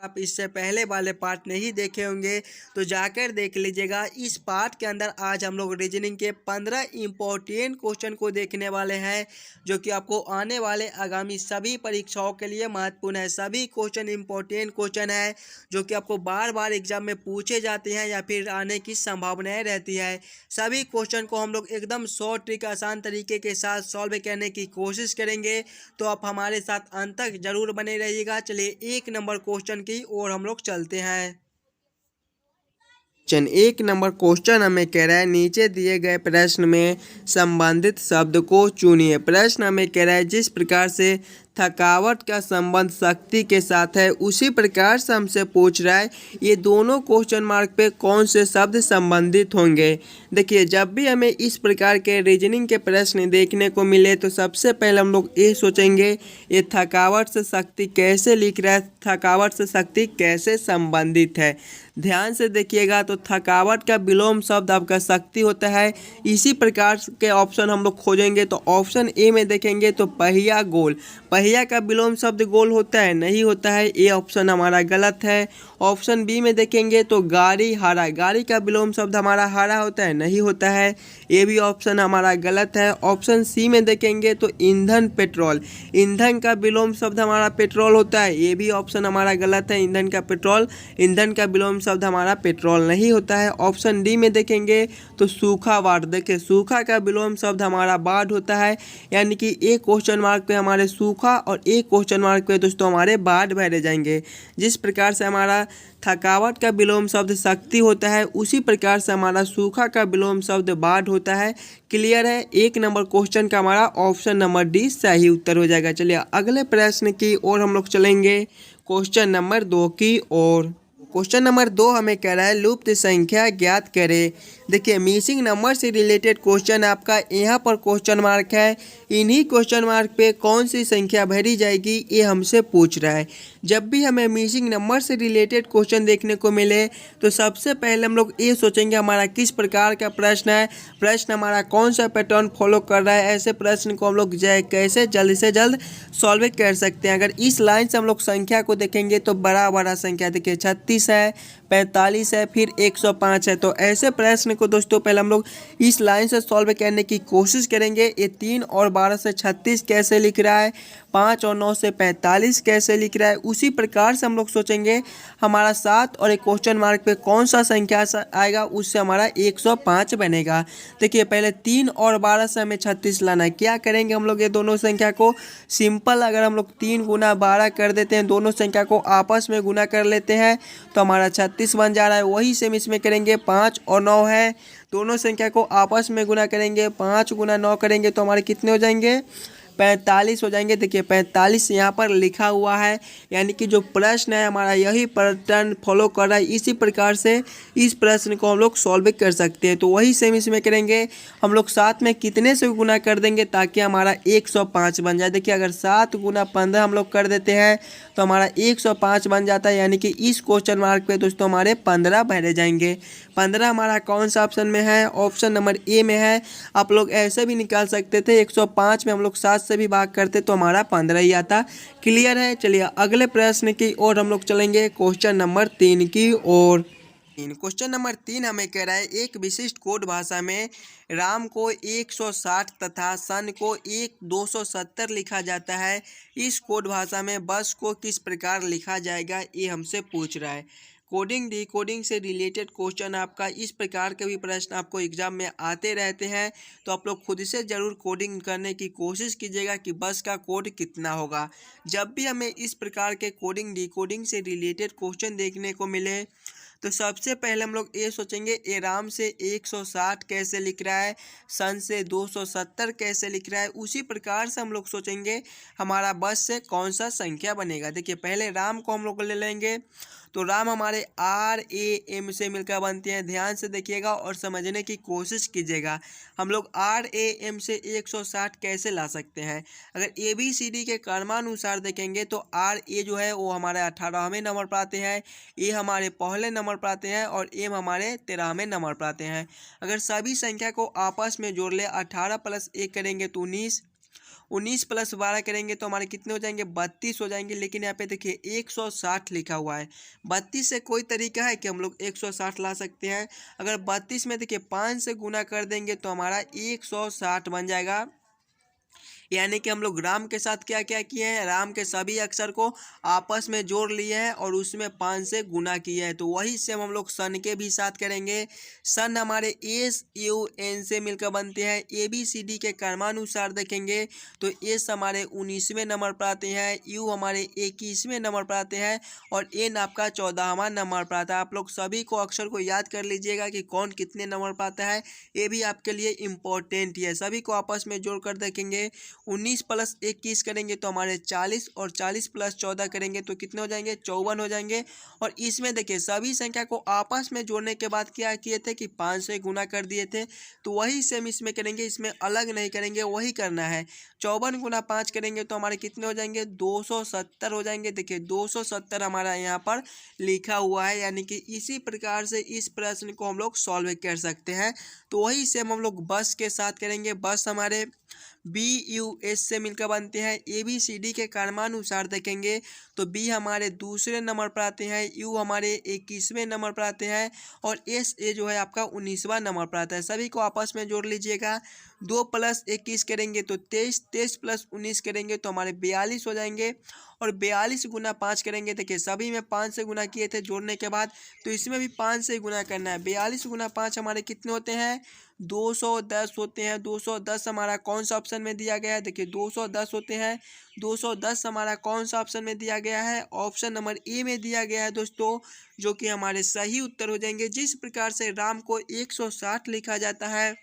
आप इससे पहले वाले पार्ट नहीं देखे होंगे तो जाकर देख लीजिएगा। इस पार्ट के अंदर आज हम लोग रीजनिंग के 15 इम्पोर्टेंट क्वेश्चन को देखने वाले हैं, जो कि आपको आने वाले आगामी सभी परीक्षाओं के लिए महत्वपूर्ण है। सभी क्वेश्चन इम्पोर्टेंट क्वेश्चन है जो कि आपको बार बार एग्जाम में पूछे जाते हैं या फिर आने की संभावनाएं रहती है। सभी क्वेश्चन को हम लोग एकदम शॉर्ट ट्रिक आसान तरीके के साथ सॉल्व करने की कोशिश करेंगे, तो आप हमारे साथ अंत तक जरूर बने रहिएगा। चलिए 1 नंबर क्वेश्चन की ओर हम लोग चलते हैं। 1 नंबर क्वेश्चन हमें कह रहा है, नीचे दिए गए प्रश्न में संबंधित शब्द को चुनिए। प्रश्न हमें कह रहा है, जिस प्रकार से थकावट का संबंध शक्ति के साथ है उसी प्रकार से हमसे पूछ रहा है ये दोनों क्वेश्चन मार्क पे कौन से शब्द संबंधित होंगे। देखिए, जब भी हमें इस प्रकार के रीजनिंग के प्रश्न देखने को मिले तो सबसे पहले हम लोग ये सोचेंगे ये थकावट से शक्ति कैसे लिख रहा है, थकावट से शक्ति कैसे संबंधित है। ध्यान से देखिएगा तो थकावट का विलोम शब्द आपका शक्ति होता है। इसी प्रकार के ऑप्शन हम लोग खोजेंगे तो ऑप्शन ए में देखेंगे तो पहिया गोल, पहिया का विलोम शब्द गोल होता है, नहीं होता है, ये ऑप्शन हमारा गलत है। ऑप्शन बी में देखेंगे तो गाड़ी हरा, गाड़ी का विलोम शब्द हमारा हरा होता है, नहीं होता है, ये भी ऑप्शन हमारा गलत है। ऑप्शन सी में देखेंगे तो ईंधन पेट्रोल, ईंधन का विलोम शब्द हमारा पेट्रोल होता है, ये भी ऑप्शन हमारा गलत है। ईंधन का पेट्रोल, ईंधन का विलोम शब्द हमारा पेट्रोल नहीं होता है। ऑप्शन डी में देखेंगे तो सूखा बाढ़, देखिए सूखा का विलोम शब्द हमारा बाढ़ होता है, यानी कि एक क्वेश्चन मार्क पे हमारे सूखा और एक क्वेश्चन मार्क पे दोस्तों हमारे बाढ़ भरे जाएंगे। जिस प्रकार से हमारा थकावट का विलोम शब्द शक्ति होता है उसी प्रकार से हमारा सूखा का विलोम शब्द बाढ़ होता है। क्लियर है, 1 नंबर क्वेश्चन का हमारा ऑप्शन नंबर डी सही उत्तर हो जाएगा। चलिए अगले प्रश्न की ओर हम लोग चलेंगे, क्वेश्चन नंबर 2 की ओर। क्वेश्चन नंबर 2 हमें कह रहा है लुप्त संख्या ज्ञात करें। देखिए, मिसिंग नंबर से रिलेटेड क्वेश्चन आपका यहाँ पर क्वेश्चन मार्क है, इन्हीं क्वेश्चन मार्क पे कौन सी संख्या भरी जाएगी ये हमसे पूछ रहा है। जब भी हमें मिसिंग नंबर से रिलेटेड क्वेश्चन देखने को मिले तो सबसे पहले हम लोग ये सोचेंगे हमारा किस प्रकार का प्रश्न है, प्रश्न हमारा कौन सा पैटर्न फॉलो कर रहा है। ऐसे प्रश्न को हम लोग कैसे जल्द से जल्द सॉल्व कर सकते हैं। अगर इस लाइन से हम लोग संख्या को देखेंगे तो बड़ा बड़ा संख्या देखिए 36 है, 45 है, फिर 105 है, तो ऐसे प्रश्न को दोस्तों पहले हम लोग इस लाइन से सॉल्व करने की कोशिश करेंगे। ये 3 और 12 से 36 कैसे लिख रहा है, 5 और 9 से 45 कैसे लिख रहा है, उसी प्रकार से हम लोग सोचेंगे हमारा 7 और एक क्वेश्चन मार्क पे कौन सा संख्या आएगा, उससे हमारा 105 बनेगा। देखिए, पहले 3 और 12 से हमें 36 लाना है। क्या करेंगे हम लोग, ये दोनों संख्या को सिंपल अगर हम लोग 3 गुना 12 कर देते हैं, दोनों संख्या को आपस में गुना कर लेते हैं तो हमारा 36 बन जा रहा है। वही सेम इसमें करेंगे, 5 और 9 है, दोनों संख्या को आपस में गुना करेंगे, 5 गुना 9 करेंगे तो हमारे कितने हो जाएंगे, 45 हो जाएंगे। देखिए 45 यहाँ पर लिखा हुआ है, यानी कि जो प्रश्न है हमारा यही पैटर्न फॉलो कर रहा है। इसी प्रकार से इस प्रश्न को हम लोग सॉल्व कर सकते हैं। तो वही सेम इसमें करेंगे, हम लोग साथ में कितने से गुना कर देंगे ताकि हमारा 105 बन जाए। देखिए, अगर 7 गुना 15 हम लोग कर देते हैं तो हमारा 105 बन जाता है, यानी कि इस क्वेश्चन मार्क पे दोस्तों हमारे 15 भरे जाएंगे। 15 हमारा कौन सा ऑप्शन में है, ऑप्शन नंबर ए में है। आप लोग ऐसे भी निकाल सकते थे, 105 में हम लोग 7 से भी भाग करते तो हमारा 15 ही आता। क्लियर है, चलिए अगले प्रश्न की ओर हम लोग चलेंगे, क्वेश्चन नंबर 3 की ओर। क्वेश्चन नंबर 3 हमें कह रहा है एक विशिष्ट कोड भाषा में राम को 160 तथा सन को 270 लिखा जाता है। इस कोड भाषा में बस को किस प्रकार लिखा जाएगा, ये हमसे पूछ रहा है। कोडिंग डिकोडिंग से रिलेटेड क्वेश्चन आपका इस प्रकार के भी प्रश्न आपको एग्जाम में आते रहते हैं, तो आप लोग खुद से ज़रूर कोडिंग करने की कोशिश कीजिएगा कि बस का कोड कितना होगा। जब भी हमें इस प्रकार के कोडिंग डिकोडिंग से रिलेटेड क्वेश्चन देखने को मिले तो सबसे पहले हम लोग ये सोचेंगे ए राम से 160 कैसे लिख रहा है, सन से 270 कैसे लिख रहा है। उसी प्रकार से हम लोग सोचेंगे हमारा बस से कौन सा संख्या बनेगा। देखिए, पहले राम को हम लोग ले लेंगे तो राम हमारे RAM से मिलकर बनते हैं। ध्यान से देखिएगा और समझने की कोशिश कीजिएगा। हम लोग RAM से 160 कैसे ला सकते हैं। अगर ABCD के क्रमानुसार देखेंगे तो RA जो है वो हमारे 18वें नंबर पर आते हैं, A हमारे पहले नंबर पर आते हैं और M हमारे 13वें नंबर पर आते हैं। अगर सभी संख्या को आपस में जोड़ ले 18 + 1 करेंगे तो 19, 19 प्लस 12 करेंगे तो हमारे कितने हो जाएंगे 32 हो जाएंगे। लेकिन यहाँ पे देखिए 160 लिखा हुआ है। 32 से कोई तरीका है कि हम लोग 160 ला सकते हैं? अगर 32 में देखिए 5 से गुना कर देंगे तो हमारा 160 बन जाएगा। यानी कि हम लोग राम के साथ क्या क्या किए हैं, राम के सभी अक्षर को आपस में जोड़ लिए हैं और उसमें 5 से गुना किए हैं। तो वही सेम हम लोग सन के भी साथ करेंगे। सन हमारे एस यू एन से मिलकर बनते हैं। ए बी सी डी के क्रमानुसार देखेंगे तो एस हमारे 19वें नंबर पर आते हैं, यू हमारे 21वें नंबर पर आते हैं और एन आपका 14वां नंबर पर आता है। आप लोग सभी को अक्षर को याद कर लीजिएगा कि कौन कितने नंबर पर आता है, ये भी आपके लिए इम्पोर्टेंट है। सभी को आपस में जोड़कर देखेंगे। 19 प्लस 21 करेंगे तो हमारे 40 और 40 प्लस 14 करेंगे तो कितने हो जाएंगे 54 हो जाएंगे। और इसमें देखिए सभी संख्या को आपस में जोड़ने के बाद क्या किए थे कि 5 से गुना कर दिए थे। तो वही सेम इसमें करेंगे, इसमें अलग नहीं करेंगे, वही करना है। 54 गुना 5 करेंगे तो हमारे कितने हो जाएंगे 270 हो जाएंगे। देखिए 270 हमारा यहाँ पर लिखा हुआ है। यानी कि इसी प्रकार से इस प्रश्न को हम लोग सॉल्व कर सकते हैं। तो वही सेम हम लोग बस के साथ करेंगे। बस हमारे बी यू एस से मिलकर बनते हैं। ए बी सी डी के क्रमानुसार देखेंगे तो बी हमारे दूसरे नंबर पर आते हैं, यू हमारे 21वें नंबर पर आते हैं और एस ए जो है आपका 19वां नंबर पर आता है। सभी को आपस में जोड़ लीजिएगा। 2 प्लस 21 करेंगे तो 23, 23 प्लस 19 करेंगे तो हमारे 42 हो जाएंगे। और 42 गुना 5 करेंगे। देखिए सभी में 5 से गुना किए थे जोड़ने के बाद, तो इसमें भी 5 से गुना करना है। 42 गुना 5 हमारे कितने होते हैं 210 होते हैं। 210 हमारा कौन सा ऑप्शन में दिया गया है, देखिए 210 होते हैं। 210 हमारा कौन सा ऑप्शन में दिया गया है, ऑप्शन नंबर ए में दिया गया है दोस्तों, जो कि हमारे सही उत्तर हो जाएंगे। जिस प्रकार से राम को 160 लिखा जाता है,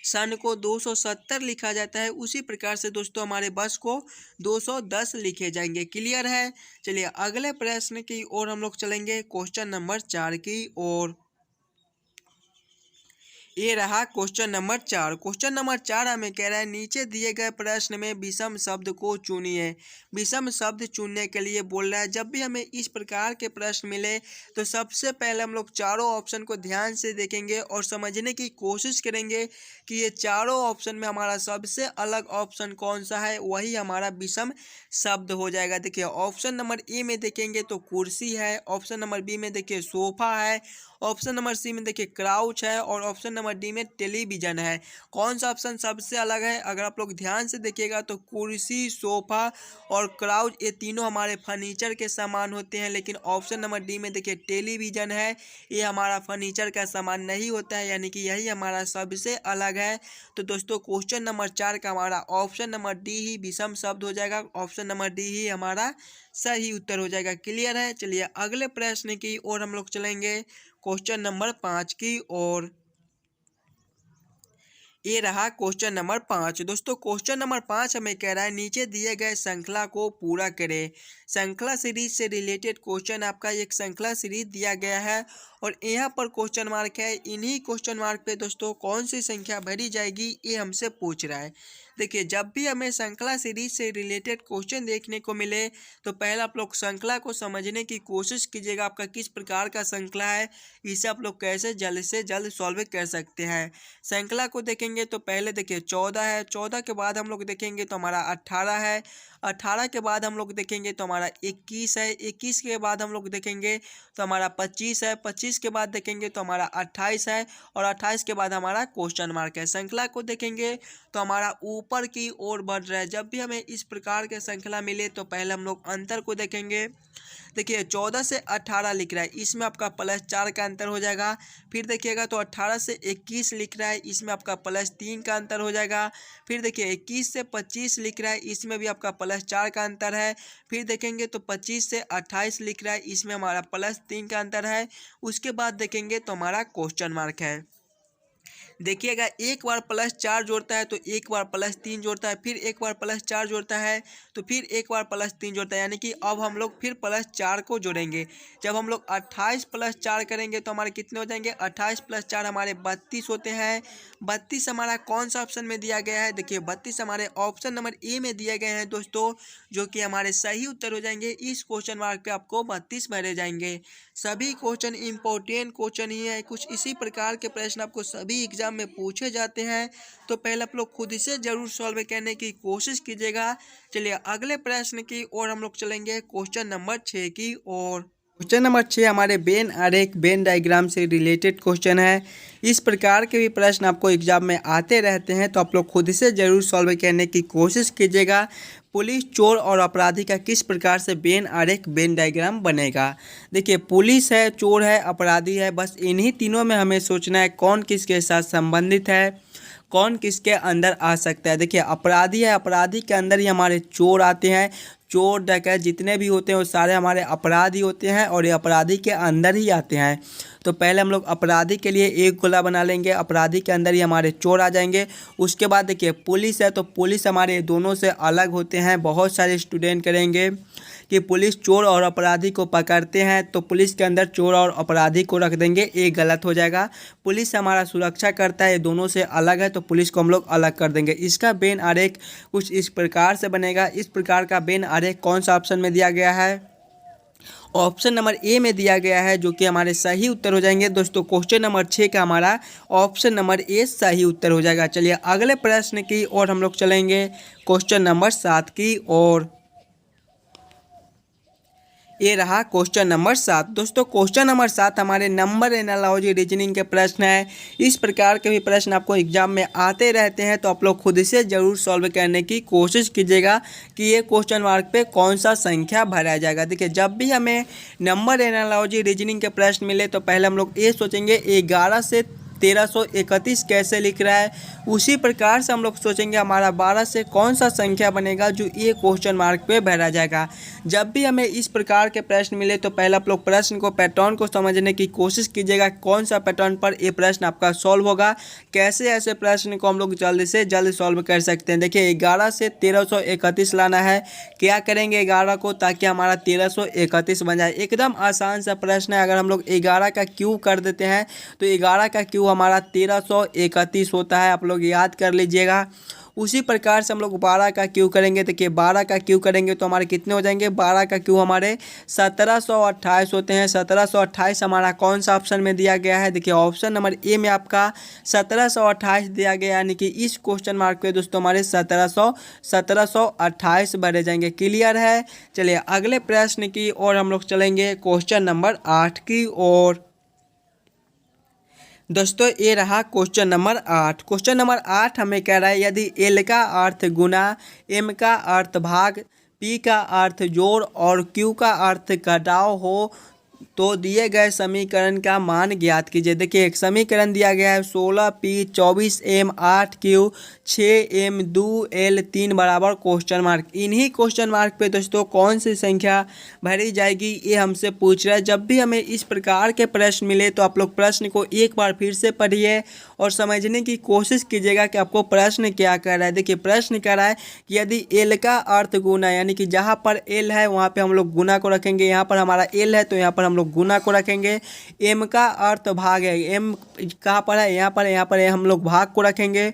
सन को 270 लिखा जाता है, उसी प्रकार से दोस्तों हमारे बस को 210 लिखे जाएंगे। क्लियर है? चलिए अगले प्रश्न की ओर हम लोग चलेंगे, क्वेश्चन नंबर 4 की ओर। ये रहा क्वेश्चन नंबर 4। क्वेश्चन नंबर 4 हमें कह रहा है नीचे दिए गए प्रश्न में विषम शब्द को चुनिए। विषम शब्द चुनने के लिए बोल रहा है। जब भी हमें इस प्रकार के प्रश्न मिले तो सबसे पहले हम लोग चारों ऑप्शन को ध्यान से देखेंगे और समझने की कोशिश करेंगे कि ये चारों ऑप्शन में हमारा सबसे अलग ऑप्शन कौन सा है, वही हमारा विषम शब्द हो जाएगा। देखिए ऑप्शन नंबर ए में देखेंगे तो कुर्सी है, ऑप्शन नंबर बी में देखिए सोफा है, ऑप्शन नंबर सी में देखिए क्राउच है और ऑप्शन नंबर डी में टेलीविजन है। कौन सा ऑप्शन सबसे अलग है? अगर आप लोग ध्यान से देखिएगा तो कुर्सी, सोफा और क्राउच ये तीनों हमारे फर्नीचर के सामान होते हैं। लेकिन ऑप्शन नंबर डी में देखिए टेलीविजन है, ये हमारा फर्नीचर का सामान नहीं होता है। यानी कि यही हमारा सबसे अलग है। तो दोस्तों क्वेश्चन नंबर 4 का हमारा ऑप्शन नंबर डी ही विषम शब्द हो जाएगा। ऑप्शन नंबर डी ही हमारा सही उत्तर हो जाएगा। क्लियर है? चलिए अगले प्रश्न की ओर हम लोग चलेंगे, क्वेश्चन नंबर 5 की ओर। ये रहा क्वेश्चन नंबर 5। दोस्तों क्वेश्चन नंबर 5 हमें कह रहा है नीचे दिए गए श्रृंखला को पूरा करें। श्रृंखला सीरीज से रिलेटेड क्वेश्चन आपका एक श्रृंखला सीरीज दिया गया है और यहाँ पर क्वेश्चन मार्क है। इन्हीं क्वेश्चन मार्क पे दोस्तों कौन सी संख्या भरी जाएगी ये हमसे पूछ रहा है। देखिए जब भी हमें श्रृंखला सीरीज से रिलेटेड क्वेश्चन देखने को मिले तो पहले आप लोग श्रृंखला को समझने की कोशिश कीजिएगा, आपका किस प्रकार का श्रृंखला है, इसे आप लोग कैसे जल्द से जल्द सॉल्व कर सकते हैं। श्रृंखला को देखेंगे तो पहले देखिए 14 है, 14 के बाद हम लोग देखेंगे तो हमारा 18 है, 18 के बाद हम लोग देखेंगे तो हमारा 21 है, 21 के बाद हम लोग देखेंगे तो हमारा 25 है, 25 के बाद देखेंगे तो हमारा 28 है और 28 के बाद हमारा क्वेश्चन मार्क है। श्रृंखला को देखेंगे तो हमारा ऊपर की ओर बढ़ रहा है। जब भी हमें इस प्रकार के श्रृंखला मिले तो पहले हम लोग अंतर को देखेंगे। देखिए 14 से 18 लिख रहा है, इसमें आपका +4 का अंतर हो जाएगा। फिर देखिएगा तो 18 से 21 लिख रहा है, इसमें आपका +3 का अंतर हो जाएगा। फिर देखिए 21 से 25 लिख रहा है, इसमें भी आपका +4 का अंतर है। फिर देखेंगे तो 25 से 28 लिख रहा है, इसमें हमारा +3 का अंतर है। उसके बाद देखेंगे तो हमारा क्वेश्चन मार्क है। देखिएगा एक बार +4 जोड़ता है तो एक बार +3 जोड़ता है, फिर एक बार +4 जोड़ता है तो फिर एक बार +3 जोड़ता है। यानी कि अब हम लोग फिर +4 को जोड़ेंगे। जब हम लोग 28 + 4 करेंगे तो हमारे कितने हो जाएंगे, 28 + 4 हमारे 32 होते हैं। 32 हमारा कौन सा ऑप्शन में दिया गया है, देखिए 32 हमारे ऑप्शन नंबर ए में दिए गए हैं दोस्तों, जो कि हमारे सही उत्तर हो जाएंगे। इस क्वेश्चन मार्क पे आपको 32 भरे जाएंगे। सभी क्वेश्चन इंपॉर्टेंट क्वेश्चन ही है, कुछ इसी प्रकार के प्रश्न आपको सभी एग्जाम एग्जाम में पूछे जाते हैं, तो पहले आप लोग खुद से जरूर सॉल्व करने की कोशिश कीजिएगा। चलिए अगले प्रश्न की ओर हम लोग चलेंगे, क्वेश्चन नंबर 6 की ओर। क्वेश्चन नंबर 6 हमारे वेन आरेख वेन डायग्राम से रिलेटेड क्वेश्चन है। इस प्रकार के भी प्रश्न आपको एग्जाम में आते रहते हैं, तो आप लोग खुद से ज़रूर सॉल्व करने की कोशिश कीजिएगा। पुलिस, चोर और अपराधी का किस प्रकार से वेन आरेख वेन डायग्राम बनेगा। देखिए पुलिस है, चोर है, अपराधी है, बस इन्हीं तीनों में हमें सोचना है कौन किसके साथ संबंधित है, कौन किसके अंदर आ सकता है। देखिए अपराधी है, अपराधी के अंदर ही हमारे चोर आते हैं। चोर डकैत जितने भी होते हैं वो सारे हमारे अपराधी होते हैं और ये अपराधी के अंदर ही आते हैं। तो पहले हम लोग अपराधी के लिए एक गोला बना लेंगे, अपराधी के अंदर ही हमारे चोर आ जाएंगे। उसके बाद देखिए पुलिस है, तो पुलिस हमारे दोनों से अलग होते हैं। बहुत सारे स्टूडेंट करेंगे कि पुलिस चोर और अपराधी को पकड़ते हैं, तो पुलिस के अंदर चोर और अपराधी को रख देंगे, ये गलत हो जाएगा। पुलिस हमारा सुरक्षा करता है, ये दोनों से अलग है, तो पुलिस को हम लोग अलग कर देंगे। इसका वेन आरेख कुछ इस प्रकार से बनेगा। इस प्रकार का वेन आरेख कौन सा ऑप्शन में दिया गया है, ऑप्शन नंबर ए में दिया गया है, जो कि हमारे सही उत्तर हो जाएंगे। दोस्तों क्वेश्चन नंबर 6 का हमारा ऑप्शन नंबर ए सही उत्तर हो जाएगा। चलिए अगले प्रश्न की ओर हम लोग चलेंगे, क्वेश्चन नंबर 7 की ओर। ये रहा क्वेश्चन नंबर 7। दोस्तों क्वेश्चन नंबर 7 हमारे नंबर एनालॉजी रीजनिंग के प्रश्न है। इस प्रकार के भी प्रश्न आपको एग्जाम में आते रहते हैं, तो आप लोग खुद से ज़रूर सॉल्व करने की कोशिश कीजिएगा कि ये क्वेश्चन मार्क पे कौन सा संख्या भरा जाएगा। देखिए जब भी हमें नंबर एनालॉजी रीजनिंग के प्रश्न मिले, तो पहले हम लोग ये सोचेंगे 11 से 1331 कैसे लिख रहा है। उसी प्रकार से हम लोग सोचेंगे हमारा 12 से कौन सा संख्या बनेगा जो ये क्वेश्चन मार्क पे भरा जाएगा। जब भी हमें इस प्रकार के प्रश्न मिले, तो पहले आप लोग प्रश्न को पैटर्न को समझने की कोशिश कीजिएगा, कौन सा पैटर्न पर ये प्रश्न आपका सॉल्व होगा, कैसे ऐसे प्रश्न को हम लोग जल्द से जल्द सॉल्व कर सकते हैं। देखिए 11 से 1331 लाना है, क्या करेंगे 11 को, ताकि हमारा 1331 बन जाए। एकदम आसान सा प्रश्न है। अगर हम लोग 11 का क्यू कर देते हैं, तो 11 का क्यू हमारा 1331 होता है, आप लोग याद कर लीजिएगा। उसी प्रकार से हम लोग 12 का क्यू करेंगे। देखिए 12 का क्यू करेंगे तो हमारे कितने हो जाएंगे, 12 का क्यू हमारे 1728 होते हैं। 1728 हमारा कौन सा ऑप्शन में दिया गया है, देखिए ऑप्शन नंबर ए में आपका 1728 दिया गया, यानी कि इस क्वेश्चन मार्क पे दोस्तों हमारे 1728 भरे जाएंगे। क्लियर है। चलिए अगले प्रश्न की ओर हम लोग चलेंगे, क्वेश्चन नंबर 8 की ओर। दोस्तों ये रहा क्वेश्चन नंबर 8। क्वेश्चन नंबर 8 हमें कह रहा है, यदि एल का अर्थ गुना, एम का अर्थ भाग, पी का अर्थ जोड़ और क्यू का अर्थ घटाव हो, तो दिए गए समीकरण का मान ज्ञात कीजिए। देखिए एक समीकरण दिया गया है 16p 24m 8q 6m 2l 3 बराबर क्वेश्चन मार्क। इन्हीं क्वेश्चन मार्क पे दोस्तों कौन सी संख्या भरी जाएगी, ये हमसे पूछ रहा है। जब भी हमें इस प्रकार के प्रश्न मिले, तो आप लोग प्रश्न को एक बार फिर से पढ़िए और समझने की कोशिश कीजिएगा कि आपको प्रश्न क्या कर रहा है। देखिए प्रश्न कह रहा है कि यदि एल का अर्थ गुना, यानी कि जहाँ पर एल है वहाँ पे हम लोग गुना को रखेंगे, यहाँ पर हमारा एल है तो यहाँ पर हम लोग गुना को रखेंगे। एम का अर्थ भाग है, एम कहाँ पर है, यहाँ पर हम लोग भाग को रखेंगे।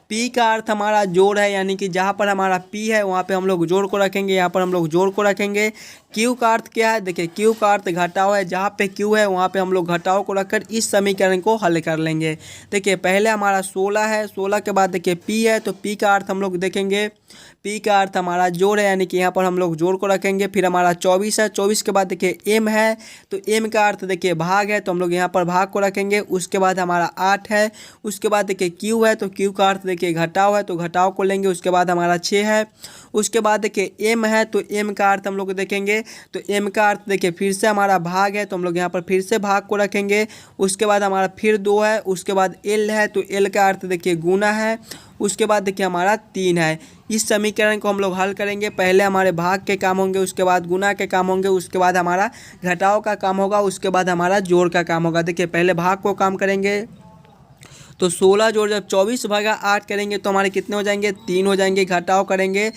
पी का अर्थ हमारा जोड़ है, यानी कि जहाँ पर हमारा पी है वहाँ पे हम लोग जोड़ को रखेंगे, यहाँ पर हम लोग जोड़ को रखेंगे। क्यू का अर्थ क्या है, देखिए क्यू का अर्थ घटाव है, जहाँ पे क्यू है वहाँ पे हम लोग घटाव को रखकर इस समीकरण को हल कर लेंगे। देखिए पहले हमारा 16 है, 16 के बाद देखिए पी है, तो पी का अर्थ हम लोग देखेंगे, पी का अर्थ हमारा जोड़ है, यानी कि यहाँ पर हम लोग जोड़ को रखेंगे। फिर हमारा 24 है, 24 के बाद देखिए एम है, तो एम का अर्थ देखिए भाग है, तो हम लोग यहाँ पर भाग को रखेंगे। उसके बाद हमारा 8 है, उसके बाद देखिए क्यू है, तो क्यू का अर्थ देखिए घटाव है, तो घटाव को लेंगे। उसके बाद हमारा 6 है, उसके बाद देखिए एम है, तो एम का अर्थ हम लोग देखेंगे, तो एम का अर्थ देखिए फिर से हमारा भाग है, तो हम लोग यहाँ पर फिर से भाग को रखेंगे। उसके बाद हमारा फिर 2 है, उसके बाद एल है, तो एल का अर्थ देखिए गुना है। उसके बाद देखिए हमारा 3 है। इस समीकरण को हम लोग हल करेंगे। पहले हमारे भाग के काम होंगे, उसके बाद गुना के काम होंगे, उसके बाद हमारा घटाव का काम होगा, उसके बाद हमारा जोड़ का काम होगा। देखिए पहले भाग को काम करेंगे, तो 16 जोड़ जब 24 भागा 8 करेंगे तो हमारे कितने हो जाएंगे, 3 हो जाएंगे। घटाव करेंगे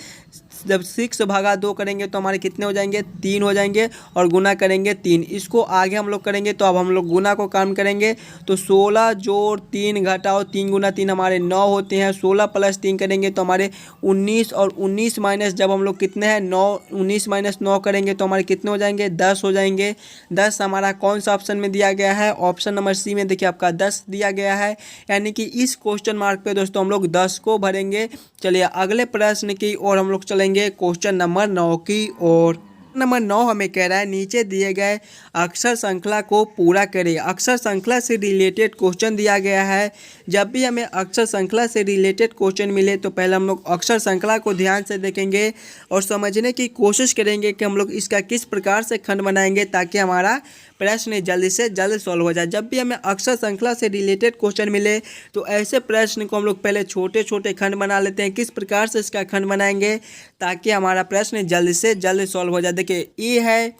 जब 6 भागा 2 करेंगे तो हमारे कितने हो जाएंगे, 3 हो जाएंगे और गुना करेंगे 3। इसको आगे हम लोग करेंगे तो अब हम लोग गुना को काम करेंगे तो 16 जोड़ 3 घटाओ 3 गुना 3 हमारे 9 होते हैं। 16 प्लस 3 करेंगे तो हमारे 19 और 19 माइनस जब हम लोग कितने हैं 9, 19 माइनस 9 करेंगे तो हमारे कितने हो जाएंगे, 10 हो जाएंगे। 10 हमारा कौन सा ऑप्शन में दिया गया है, ऑप्शन नंबर सी में देखिए आपका 10 दिया गया है। यानी कि इस क्वेश्चन मार्क पे दोस्तों हम लोग 10 को भरेंगे। चलिए अगले प्रश्न की ओर हम लोग चलेंगे, क्वेश्चन नंबर 9 की ओर। नंबर 9 हमें कह रहा है नीचे दिए गए अक्षर श्रृंखला को पूरा करें। अक्षर श्रृंखला से रिलेटेड क्वेश्चन दिया गया है। जब भी हमें अक्षर श्रृंखला से रिलेटेड क्वेश्चन मिले तो पहले हम लोग अक्षर श्रृंखला को ध्यान से देखेंगे और समझने की कोशिश करेंगे कि हम लोग इसका किस प्रकार से खंड बनाएंगे ताकि हमारा प्रश्न जल्दी से जल्द सॉल्व हो जाए। जब भी हमें अक्षर श्रृंखला से रिलेटेड क्वेश्चन मिले तो ऐसे प्रश्न को हम लोग पहले छोटे छोटे खंड बना लेते हैं। किस प्रकार से इसका खंड बनाएंगे ताकि हमारा प्रश्न जल्द से जल्द सॉल्व हो जाए। देखिए ए है,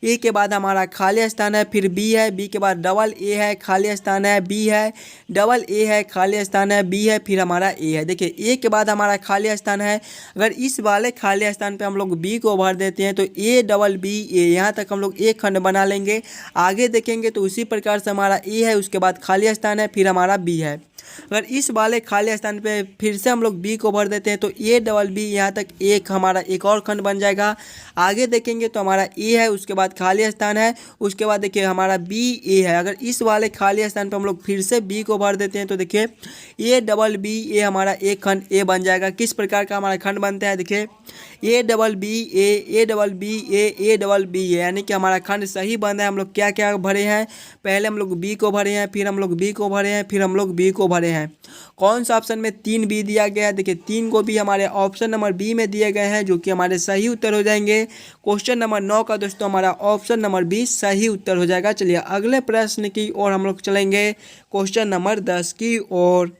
ए के बाद हमारा खाली स्थान है, फिर बी है, बी के बाद डबल ए है, खाली स्थान है, बी है, डबल ए है, खाली स्थान है, बी है, फिर हमारा ए है। देखिए ए के बाद हमारा खाली स्थान है, अगर इस वाले खाली स्थान पे हम लोग बी को भर देते हैं तो ए डबल बी ए, यहाँ तक हम लोग एक खंड बना लेंगे। आगे देखेंगे तो उसी प्रकार से हमारा ए है, उसके बाद खाली स्थान है, फिर हमारा बी है। अगर इस वाले खाली स्थान पे फिर से हम लोग बी को भर देते हैं तो ए डबल बी, यहाँ तक एक हमारा एक और खंड बन जाएगा। आगे देखेंगे तो हमारा ए है, उसके बाद खाली स्थान है, उसके बाद देखिए हमारा बी ए है। अगर इस वाले खाली स्थान पे हम लोग फिर से बी को भर देते हैं तो देखिए ए डबल बी ए हमारा एक खंड ए बन जाएगा। किस प्रकार का हमारा खंड बनता है, देखिए A double B A double B A double B A, यानी कि हमारा खंड सही बन है। हम लोग क्या क्या भरे हैं, पहले हम लोग बी को भरे हैं, फिर हम लोग बी को भरे हैं, फिर हम लोग बी को भरे हैं। कौन सा ऑप्शन में 3 बी दिया गया है, देखिए 3 को भी हमारे ऑप्शन नंबर बी में दिए गए हैं जो कि हमारे सही उत्तर हो जाएंगे। क्वेश्चन नंबर 9 का दोस्तों हमारा ऑप्शन नंबर बी सही उत्तर हो जाएगा। चलिए अगले प्रश्न की ओर हम लोग चलेंगे, क्वेश्चन नंबर 10 की ओर।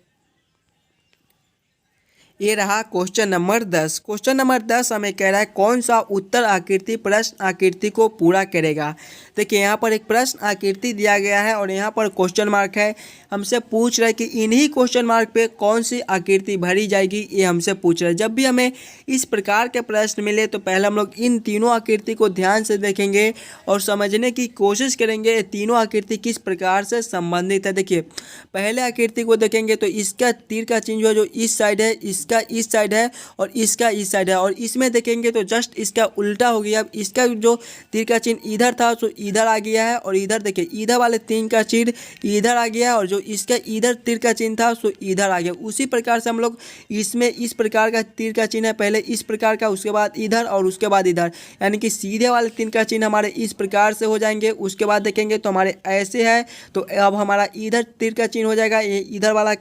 ये रहा क्वेश्चन नंबर 10। क्वेश्चन नंबर 10 हमें कह रहा है कौन सा उत्तर आकृति प्रश्न आकृति को पूरा करेगा। देखिए यहाँ पर एक प्रश्न आकृति दिया गया है और यहाँ पर क्वेश्चन मार्क है। हमसे पूछ रहा है कि इन्हीं क्वेश्चन मार्क पे कौन सी आकृति भरी जाएगी, ये हमसे पूछ रहा है। जब भी हमें इस प्रकार के प्रश्न मिले तो पहले हम लोग इन तीनों आकृति को ध्यान से देखेंगे और समझने की कोशिश करेंगे ये तीनों आकृति किस प्रकार से संबंधित है। देखिए पहले आकृति को देखेंगे तो इसका तीर का चिन्ह जो इस साइड है, इसका इस साइड है और इसका इस साइड है, और इसमें देखेंगे तो जस्ट इसका उल्टा हो गया। अब इसका जो तीर का चिन्ह इधर था तो इधर आ गया है, और इधर देखिए इधर वाले तीर का चिन्ह इधर आ गया है, और जो इसका इधर तीर का चिन्ह था सो इधर आ गया। उसी प्रकार से हम लोग इसमें इस प्रकार का तीर का चिन्ह है, पहले इस प्रकार का, उसके बाद इधर और उसके बाद इधर, यानी कि सीधे वाले तीर का चिन्ह हमारे इस प्रकार से हो जाएंगे। उसके बाद देखेंगे तो हमारे ऐसे है तो अब हमारा इधर तीर का चिन्ह हो जाएगा, ये इधर वाला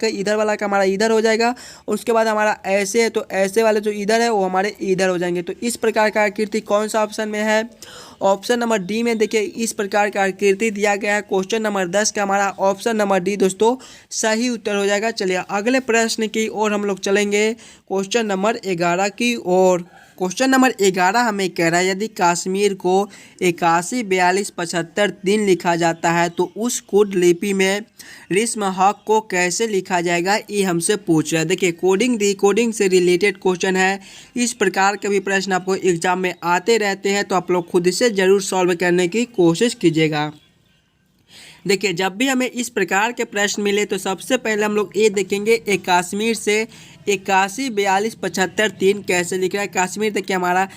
का हमारा इधर हो जाएगा। उसके बाद हमारा ऐसे है तो ऐसे वाले जो इधर है वो हमारे इधर हो जाएंगे। तो इस प्रकार का आकृति कौन सा ऑप्शन में है, ऑप्शन नंबर डी में देखिए इस प्रकार का आकृति दिया गया है। क्वेश्चन नंबर 10 का हमारा ऑप्शन नंबर डी दोस्तों सही उत्तर हो जाएगा। चलिए अगले प्रश्न की ओर हम लोग चलेंगे, क्वेश्चन नंबर 11 की ओर। क्वेश्चन नंबर 11 हमें कह रहा है यदि कश्मीर को 81 42 75 दिन लिखा जाता है तो उस कोड लिपि में रिस्म हक को कैसे लिखा जाएगा, ये हमसे पूछ रहा है। देखिए कोडिंग डिकोडिंग से रिलेटेड क्वेश्चन है। इस प्रकार के भी प्रश्न आपको एग्जाम में आते रहते हैं तो आप लोग खुद से ज़रूर सॉल्व करने की कोशिश कीजिएगा। देखिए जब भी हमें इस प्रकार के प्रश्न मिले तो सबसे पहले हम लोग ये देखेंगे कश्मीर से 81 42 75 3 कैसे लिख रहा है। कश्मीर देखिए हमारा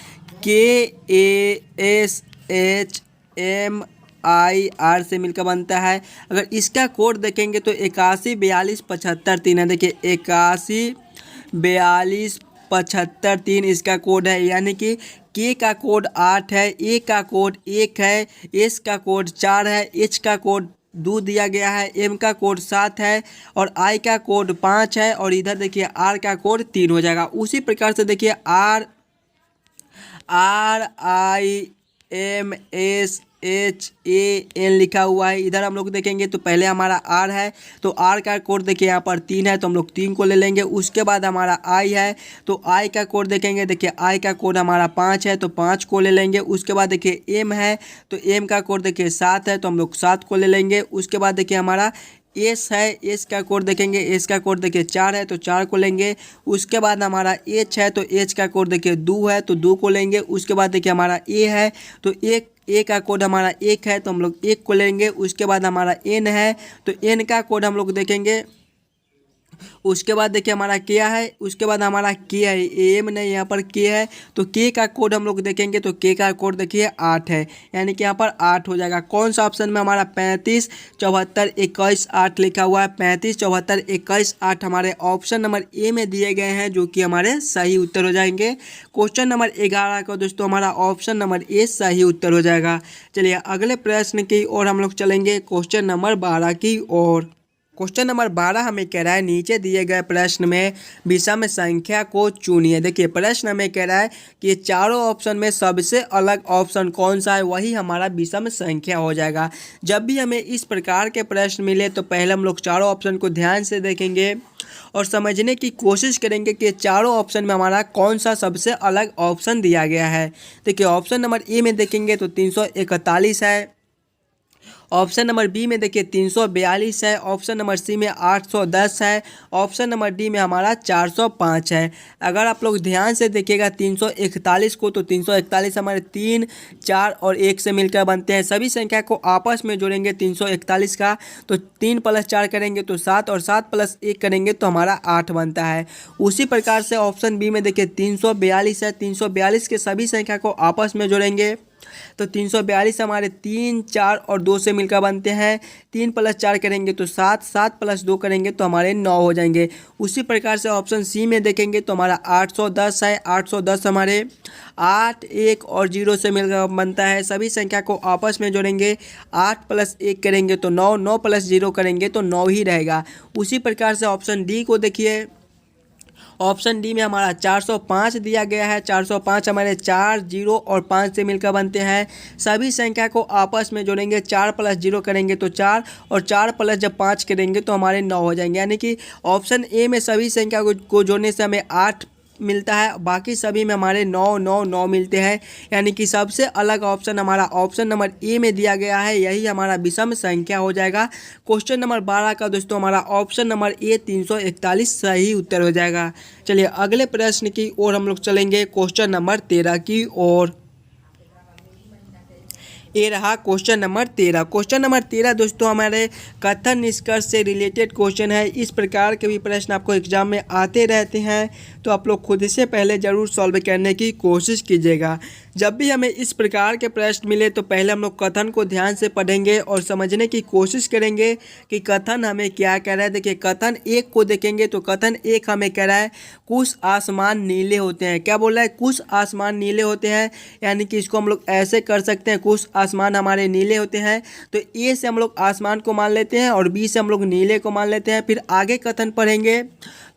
KASHMIR से मिलकर बनता है। अगर इसका कोड देखेंगे तो 81 42 75 3 है। देखिए 81 42 75 3 इसका कोड है, यानी कि के का कोड 8 है, ए का कोड 1 है, एस का कोड 4 है, एच का कोड 2 दिया गया है, एम का कोड 7 है और आई का कोड 5 है, और इधर देखिए आर का कोड 3 हो जाएगा। उसी प्रकार से देखिए RIMSHAN लिखा हुआ है। इधर हम लोग देखेंगे तो पहले हमारा आर है तो आर का कोड देखिए यहाँ पर 3 है तो हम लोग 3 को ले लेंगे। उसके बाद हमारा आई है तो आई का कोड देखेंगे, देखिए आई का कोड हमारा 5 है तो 5 को ले लेंगे। उसके बाद देखिए एम है तो एम का कोड देखिए 7 है तो हम लोग 7 को ले लेंगे। उसके बाद देखिए हमारा एस है, एस का कोड देखेंगे, एस का कोड देखिए 4 है तो 4 को लेंगे। उसके बाद हमारा एच है तो एच का कोड देखिए 2 है तो 2 को लेंगे। उसके बाद देखिए हमारा ए है तो ए का कोड हमारा 1 है तो हम लोग 1 को लेंगे। उसके बाद हमारा एन है तो एन का कोड हम लोग देखेंगे। उसके बाद देखिए हमारा क्या है, उसके बाद हमारा के है, एम नहीं यहाँ पर के है तो के का कोड हम लोग देखेंगे तो के का कोड देखिए 8 है, यानी कि यहाँ पर 8 हो जाएगा। कौन सा ऑप्शन में हमारा 35 74 21 8 लिखा हुआ है। 35 74 21 8 हमारे ऑप्शन नंबर ए में दिए गए हैं, जो कि हमारे सही उत्तर हो जाएंगे। क्वेश्चन नंबर 11 का दोस्तों हमारा ऑप्शन नंबर ए सही उत्तर हो जाएगा। चलिए अगले प्रश्न की ओर हम लोग चलेंगे, क्वेश्चन नंबर 12 की ओर। क्वेश्चन नंबर 12 हमें कह रहा है नीचे दिए गए प्रश्न में विषम संख्या को चुनिए। देखिए प्रश्न हमें कह रहा है कि ये चारों ऑप्शन में सबसे अलग ऑप्शन कौन सा है, वही हमारा विषम संख्या हो जाएगा। जब भी हमें इस प्रकार के प्रश्न मिले तो पहले हम लोग चारों ऑप्शन को ध्यान से देखेंगे और समझने की कोशिश करेंगे कि चारों ऑप्शन में हमारा कौन सा सबसे अलग ऑप्शन दिया गया है। देखिए ऑप्शन नंबर ए में देखेंगे तो 341 है। ऑप्शन नंबर बी में देखिए 342 है। ऑप्शन नंबर सी में 810 है। ऑप्शन नंबर डी में हमारा 405 है। अगर आप लोग ध्यान से देखिएगा 341 को, तो 341 हमारे 3 4 और 1 से मिलकर बनते हैं। सभी संख्या को आपस में जोड़ेंगे 341 का, तो 3 + 4 करेंगे तो 7 और 7 + 1 करेंगे तो हमारा 8 बनता है। उसी प्रकार से ऑप्शन बी में देखिए 342 है। 342 के सभी संख्या को आपस में जोड़ेंगे तो 342 हमारे 3 4 और 2 से मिलकर बनते हैं। 3 + 4 करेंगे तो 7, 7 + 2 करेंगे तो हमारे 9 हो जाएंगे। उसी प्रकार से ऑप्शन सी में देखेंगे तो हमारा 810 है। 810 हमारे 8 1 और 0 से मिलकर बनता है। सभी संख्या को आपस में जोड़ेंगे, 8 + 1 करेंगे तो 9, 9 + 0 करेंगे तो 9 ही रहेगा। उसी प्रकार से ऑप्शन डी को देखिए, ऑप्शन डी में हमारा 405 दिया गया है। 405 हमारे 4 0 और 5 से मिलकर बनते हैं। सभी संख्या को आपस में जोड़ेंगे, 4 + 0 करेंगे तो 4 और 4 + जब 5 करेंगे तो हमारे 9 हो जाएंगे। यानी कि ऑप्शन ए में सभी संख्या को जोड़ने से हमें 8 मिलता है, बाकी सभी में हमारे 9 9 9 मिलते हैं। यानी कि सबसे अलग ऑप्शन हमारा ऑप्शन नंबर ए में दिया गया है, यही हमारा विषम संख्या हो जाएगा। क्वेश्चन नंबर 12 का दोस्तों हमारा ऑप्शन नंबर ए 341 सही उत्तर हो जाएगा। चलिए अगले प्रश्न की ओर हम लोग चलेंगे, क्वेश्चन नंबर 13 की ओर। ये रहा क्वेश्चन नंबर 13। क्वेश्चन नंबर 13 दोस्तों हमारे कथन निष्कर्ष से रिलेटेड क्वेश्चन है। इस प्रकार के भी प्रश्न आपको एग्जाम में आते रहते हैं, तो आप लोग खुद से पहले ज़रूर सॉल्व करने की कोशिश कीजिएगा। जब भी हमें इस प्रकार के प्रश्न मिले तो पहले हम लोग कथन को ध्यान से पढ़ेंगे और समझने की कोशिश करेंगे कि कथन हमें क्या कह रहा है। देखिए कथन 1 को देखेंगे तो कथन 1 हमें कह रहा है कुछ आसमान नीले होते हैं। क्या बोल रहा है? कुछ आसमान नीले होते हैं, यानी कि इसको हम लोग ऐसे कर सकते हैं, कुछ आसमान हमारे नीले होते हैं। तो ए से हम लोग आसमान को मान लेते हैं और बी से हम लोग नीले को मान लेते हैं। फिर आगे कथन पढ़ेंगे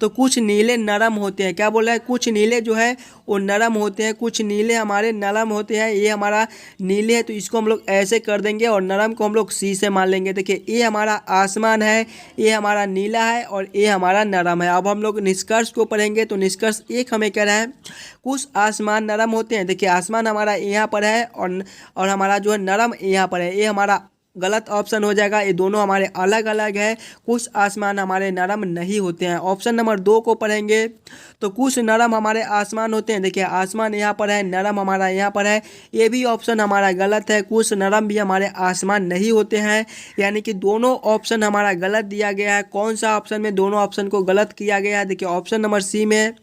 तो कुछ नीले नरम होते हैं। क्या बोल रहा है? कुछ नीले जो है वो नरम होते हैं, कुछ नीले हमारे नरम होते हैं। ये हमारा नीले है तो इसको हम लोग ऐसे कर देंगे और नरम को हम लोग सी से मान लेंगे। देखिए ये हमारा आसमान है, ये हमारा नीला है और ये हमारा नरम है। अब हम लोग निष्कर्ष को पढ़ेंगे तो निष्कर्ष 1 हमें कह रहा है कुछ आसमान नरम होते हैं। देखिए आसमान हमारा यहाँ पर है और हमारा जो है नरम यहाँ पर है। ये हमारा गलत ऑप्शन हो जाएगा, ये दोनों हमारे अलग अलग है। कुछ आसमान हमारे नरम नहीं होते हैं। ऑप्शन नंबर 2 को पढ़ेंगे तो कुछ नरम हमारे आसमान होते हैं। देखिए आसमान यहाँ पर है, नरम हमारा यहाँ पर है, ये भी ऑप्शन हमारा गलत है। कुछ नरम भी हमारे आसमान नहीं होते हैं, यानी कि दोनों ऑप्शन हमारा गलत दिया गया है। कौन सा ऑप्शन में दोनों ऑप्शन को गलत किया गया है? देखिए ऑप्शन नंबर सी में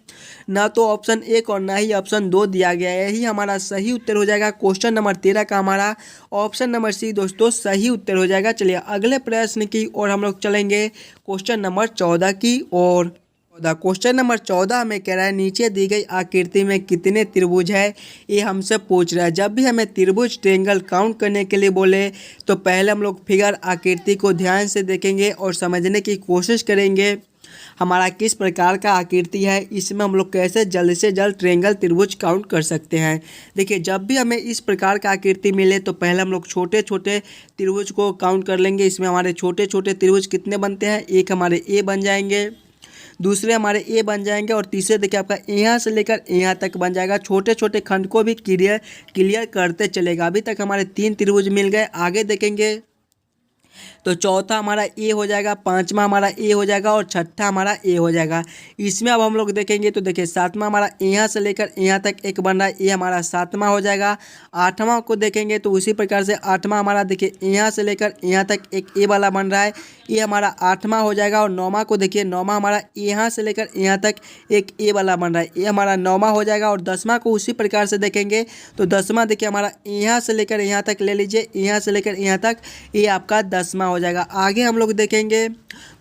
ना तो ऑप्शन 1 और ना ही ऑप्शन 2 दिया गया है, यही हमारा सही उत्तर हो जाएगा। क्वेश्चन नंबर 13 का हमारा ऑप्शन नंबर सी दोस्तों सही उत्तर हो जाएगा। चलिए अगले प्रश्न की ओर हम लोग चलेंगे, क्वेश्चन नंबर 14 की ओर। क्वेश्चन नंबर 14 हमें कह रहा है नीचे दी गई आकृति में कितने त्रिभुज है, ये हमसे पूछ रहा है। जब भी हमें त्रिभुज ट्रायंगल काउंट करने के लिए बोले तो पहले हम लोग फिगर आकृति को ध्यान से देखेंगे और समझने की कोशिश करेंगे हमारा किस प्रकार का आकृति है, इसमें हम लोग कैसे जल्द से जल्द ट्रायंगल त्रिभुज काउंट कर सकते हैं। देखिए जब भी हमें इस प्रकार का आकृति मिले तो पहले हम लोग छोटे छोटे त्रिभुज को काउंट कर लेंगे। इसमें हमारे छोटे छोटे त्रिभुज कितने बनते हैं? एक हमारे ए बन जाएंगे, दूसरे हमारे ए बन जाएंगे और तीसरे देखिए आपका यहाँ से लेकर यहाँ तक बन जाएगा। छोटे छोटे खंड को भी क्लियर करते चलेगा। अभी तक हमारे 3 त्रिभुज मिल गए। आगे देखेंगे तो चौथा हमारा ए हो जाएगा, पांचवा हमारा ए हो जाएगा और छठा हमारा ए हो जाएगा। इसमें अब हम लोग देखेंगे तो देखिए सातवां हमारा यहाँ से लेकर यहाँ तक एक बन रहा है, ये हमारा सातवां हो जाएगा। आठवां को देखेंगे तो उसी प्रकार से आठवां हमारा देखिए यहाँ से लेकर यहाँ तक एक ए वाला बन रहा है, ये हमारा आठवां हो जाएगा। और नौवां को देखिए, नौवां हमारा यहाँ से लेकर यहाँ तक एक ए वाला बन रहा है, ये हमारा नौवां हो जाएगा। और दसवां को उसी प्रकार से देखेंगे तो दसवां देखिए हमारा यहाँ से लेकर यहाँ तक ले लीजिए, यहाँ से लेकर यहाँ तक, ये आपका दसवां हो जाएगा। आगे हम लोग देखेंगे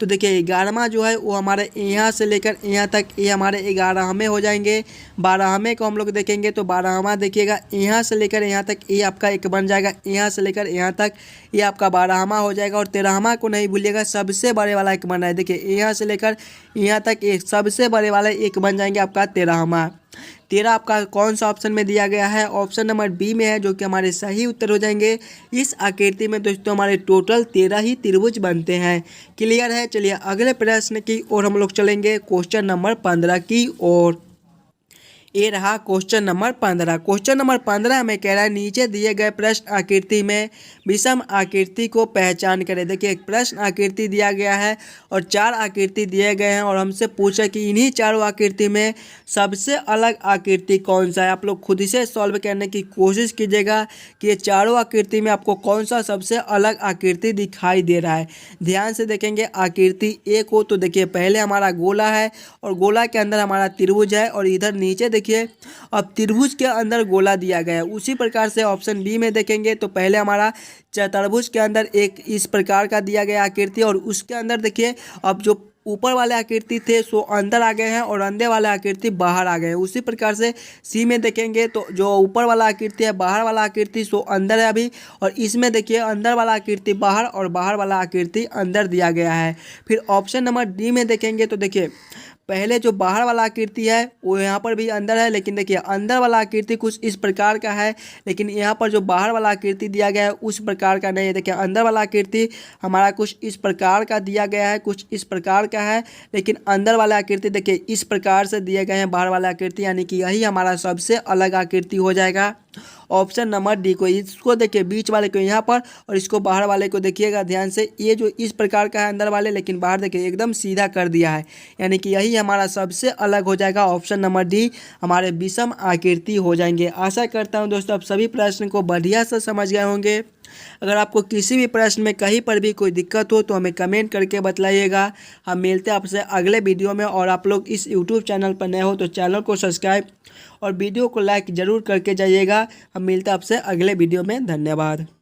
तो देखिए 11वां जो है वो हमारे यहाँ से लेकर यहाँ तक, ये हमारे 11वें हो जाएंगे। 12वें को हम लोग देखेंगे तो 12वां देखिएगा यहाँ से लेकर यहाँ तक, ये आपका एक बन जाएगा, यहाँ से लेकर यहाँ तक, ये आपका 12वां हो जाएगा। और 13वां को नहीं भूलिएगा, सबसे बड़े वाला एक बन रहा है, देखिए यहाँ से लेकर यहाँ तक एक सबसे बड़े वाला एक बन जाएंगे आपका 13वां। 13 आपका कौन सा ऑप्शन में दिया गया है? ऑप्शन नंबर बी में है, जो कि हमारे सही उत्तर हो जाएंगे। इस आकृति में दोस्तों हमारे टोटल 13 ही त्रिभुज बनते हैं। क्लियर है? चलिए अगले प्रश्न की ओर हम लोग चलेंगे, क्वेश्चन नंबर 15 की ओर। ये रहा क्वेश्चन नंबर 15। क्वेश्चन नंबर 15 हमें कह रहा है नीचे दिए गए प्रश्न आकृति में विषम आकृति को पहचान करें। देखिए एक प्रश्न आकृति दिया गया है और 4 आकृति दिए गए हैं और हमसे पूछा कि इन्हीं चारों आकृति में सबसे अलग आकृति कौन सा है। आप लोग खुद से सॉल्व करने की कोशिश कीजिएगा कि ये चारों आकृति में आपको कौन सा सबसे अलग आकृति दिखाई दे रहा है। ध्यान से देखेंगे आकृति ए को तो देखिए पहले हमारा गोला है और गोला के अंदर हमारा त्रिभुज है और इधर नीचे देखिए अब त्रिभुज के अंदर गोला दिया गया है। उसी प्रकार से ऑप्शन बी में देखेंगे तो पहले हमारा चतुर्भुज के अंदर एक इस प्रकार का दिया गया आकृति और उसके अंदर देखिए अब जो ऊपर वाले आकृति थे सो अंदर आ गए हैं और अंदर वाले आकृति बाहर आ गए हैं। उसी प्रकार से सी में देखेंगे तो जो ऊपर वाला आकृति है बाहर वाला आकृति सो अंदर है अभी, और इसमें देखिए अंदर वाला आकृति बाहर और बाहर वाला आकृति अंदर दिया गया है। फिर ऑप्शन नंबर डी में देखेंगे तो देखिए पहले जो बाहर वाला आकृति है वो यहाँ पर भी अंदर है, लेकिन देखिए अंदर वाला आकृति कुछ इस प्रकार का है, लेकिन यहाँ पर जो बाहर वाला आकृति दिया गया है उस प्रकार का नहीं है। देखिए अंदर वाला आकृति हमारा कुछ इस प्रकार का दिया गया है, कुछ इस प्रकार का है, लेकिन अंदर वाला आकृति देखिए इस प्रकार से दिए गए हैं बाहर वाला आकृति, यानी कि यही हमारा सबसे अलग आकृति हो जाएगा। ऑप्शन नंबर डी को, इसको देखिए बीच वाले को यहाँ पर और इसको बाहर वाले को देखिएगा ध्यान से, ये जो इस प्रकार का है अंदर वाले, लेकिन बाहर देखिए एकदम सीधा कर दिया है, यानी कि यही हमारा सबसे अलग हो जाएगा। ऑप्शन नंबर डी हमारे विषम आकृति हो जाएंगे। आशा करता हूँ दोस्तों आप सभी प्रश्न को बढ़िया से समझ गए होंगे। अगर आपको किसी भी प्रश्न में कहीं पर भी कोई दिक्कत हो तो हमें कमेंट करके बतलाइएगा। हम मिलते हैं आपसे अगले वीडियो में, और आप लोग इस यूट्यूब चैनल पर नए हो तो चैनल को सब्सक्राइब और वीडियो को लाइक ज़रूर करके जाइएगा। हम मिलते हैं आपसे अगले वीडियो में। धन्यवाद।